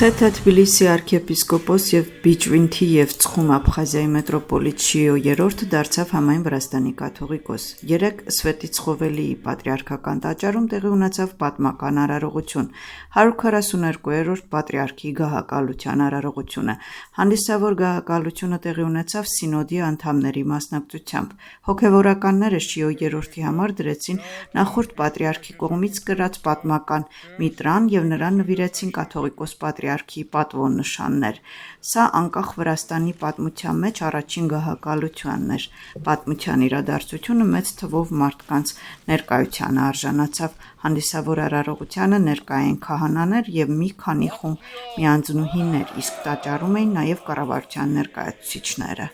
Մեսխեթը Թբիլիսի arczepiskopos եւ Բիջվինթի եւ Ծխում Աբխազիայի մետրոպոլիտ Շիո III դարձավ համայն Վրաստանի կաթողիկոս։ Երեկ Սվետիցխովելիի պատրիարքական տաճարում տեղի ունեցավ պատմական արարողություն, 142-րդ պատրիարքի գահակալության արարողությունը։ Հանդիսավոր գահակալությունը տեղի ունեցավ սինոդի անդամների մասնակցությամբ։ Հոգևորականները Շիո III-ի համար դրեցին նախորդ պատրիարքի կողմից կրած պատմական միտրան եւ նրան նվիրեցին կաթողիկոս պատրիարքի պատվոնշաններ։ Սա անկախ Վրաստանի պատմության մեջ առաջին գահակալությանն էր։ Պատմության իրադարձությունը մեծ թվով մարդկանց ներկայությանը արժանացավ։ Հանդիսավոր արարողությանը ներկա էին քահանաներ եւ մի քանի խումբ միանձնուհիներ, իսկ տաճարում էին նաեւ կառավարության ներկայացուցիչները։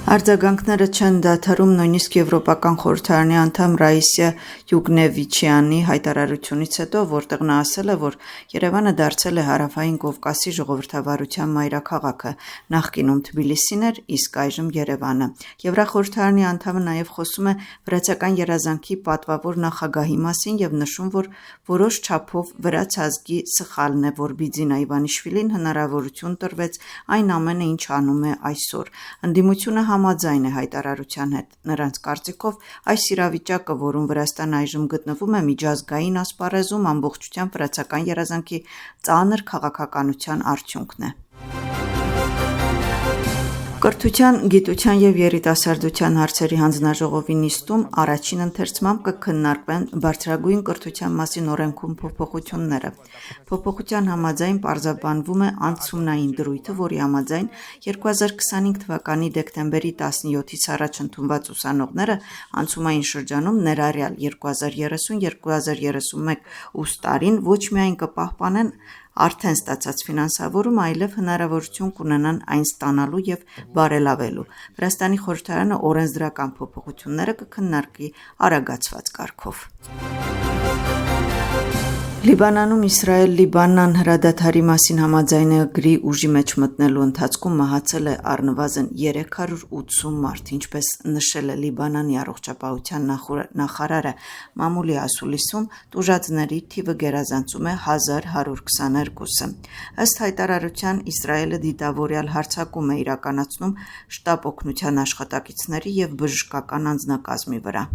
Արձագանքները չեն դադարում նույնիսկ Եվրոպական խորհրդարանի անդամ Ռաիսիա Յուգնևիչյանի հայտարարությունից հետո, որտեղ նա ասել է, որ Երևանը դարձել է Հարավային Կովկասի ժողովրդավարության մայրաքաղաքը, նախկինում Թբիլիսին էր, իսկ այժմ Երևանը։ Եվրախորհրդարանի անդամը նաև խոսում է վրացական երազանքի պատվավոր նախագահի մասին եւ նշում, որ որոշ չափով վրաց ազգի սխալն է, որ Բիձինա Իվանիշվիլին հնարավորություն տրվեց այն ամենը, ինչ անում է այսօր։ Ընդդիմությունը համաձայն է հայտարարության հետ։ Նրանց կարծիքով այս իրավիճակը, որում Վրաստանը այժմ գտնվում է միջազգային ասպարեզում, ամբողջությամբ վրացական երազանքի ծանր քաղաքականության արդյունքն է։ Կրթության, գիտության եւ երիտասարդության հարցերի հանձնաժողովի նիստում առաջին ընթերցմամբ կքննարկվեն բարձրագույն կրթության մասին օրենքում փոփոխությունները։ Փոփոխության համաձայն պարզաբանվում է անցումնային դրույթը, որի համաձայն 2025 թվականի դեկտեմբերի 17-ից առաջ ընդունված ուսանողները անցումային շրջանում ներառյալ 2030-2031 ուստարին ոչ միայն կպահպանեն արդեն ստացած ֆինանսավորում, այլև հնարավորություն կունենան այն ստանալու եւ բարելավելու։ Վրաստանի խորհրդարանը օրենսդրական փոփոխությունները կքննարկի արագացված կարգով։ Լիբանանում Իսրայել-Լիբան անհրադադարի մասին համաձայնագրի ուժի մեջ մտնելու ընթացքում մահացել է առնվազն 380 մարդ, ինչպես նշել է Լիբանանի առողջապահության նախարարը մամուլի ասուլիսում, տուժածների թիվը գերազանցում է 1122-ը։ Ըստ հայտարարության Իսրայելը դիտավորյալ հարձակում է իրականացնում շտապ օգնության աշխատակիցների եւ բժշկական անձնակազմի վրա։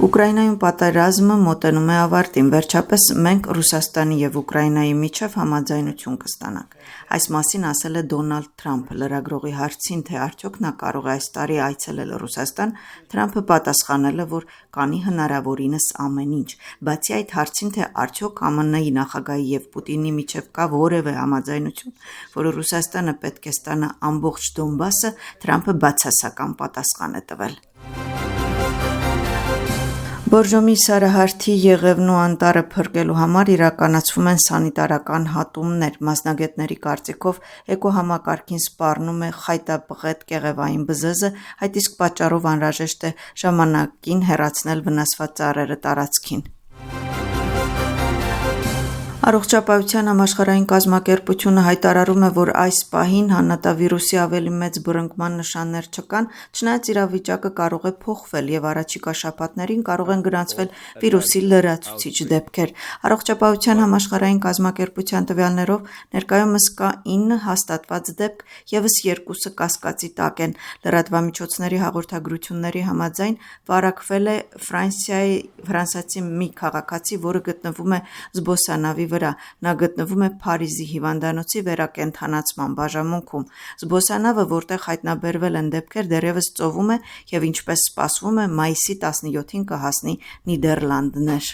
Ուկրաինայում պատերազմը մոտենում է ավարտին, վերջապես մենք Ռուսաստանի եւ Ուկրաինայի միջև համաձայնություն կստանանք։ Այս մասին ասել է Դոնալդ Թրամփը լրագրողի հարցին, թե արդյոք նա կարող է այս տարի այցելել Ռուսաստան, Թրամփը պատասխանել է, որ կանի հնարավորինս ամեն ինչ։ Բացի այդ հարցին, թե արդյոք ԱՄՆ-ի նախագահի եւ Պուտինի միջև կա որևէ համաձայնություն, որ Ռուսաստանը պետք է ստանա ամբողջ Դոնբասը, Թրամփը բացասական պատասխան է տվել։ Բորժոմի Սարահարթի Եղևնու անտառը փրկելու համար իրականացվում են սանիտարական հատումներ։ Մասնագետների կարծիքով էկոհամակարգին սպառնում է խայտաբղետ կեղևային բզեզը, այդ իսկ պատճառով անհրաժեշտ է ժամանակին հեռացնել վնասված ծառերը տարածքին։ Առողջապահության համաշխարհային կազմակերպությունը հայտարարում է, որ այս պահին հաննատավիրուսի ավելի մեծ բռնկման նշաններ չկան, չնայած իրավիճակը կարող է փոխվել եւ առաջիկա շաբաթներին կարող են գրանցվել վիրուսի լրացուցիչ դեպքեր։ Առողջապահության համաշխարհային կազմակերպության տվյալներով ներկայումս կա 9 հաստատված դեպք, եւս 2-ը կասկածի տակ են։ Լրատվամիջոցների հաղորդագրությունների համաձայն վարակվել է ֆրանսիացի մի քաղաքացի, որը գտնվում է զբոսանավի վրա։ Նա գտնվում է Փարիզի հիվանդանոցի վերակենդանացման բաժանմունքում։ Զբոսանավը, որտեղ հայտնաբերվել են դեպքեր, դեռևս ծովում է եւ ինչպես սպասվում է, մայիսի 17-ին կհասնի Նիդերլանդներ։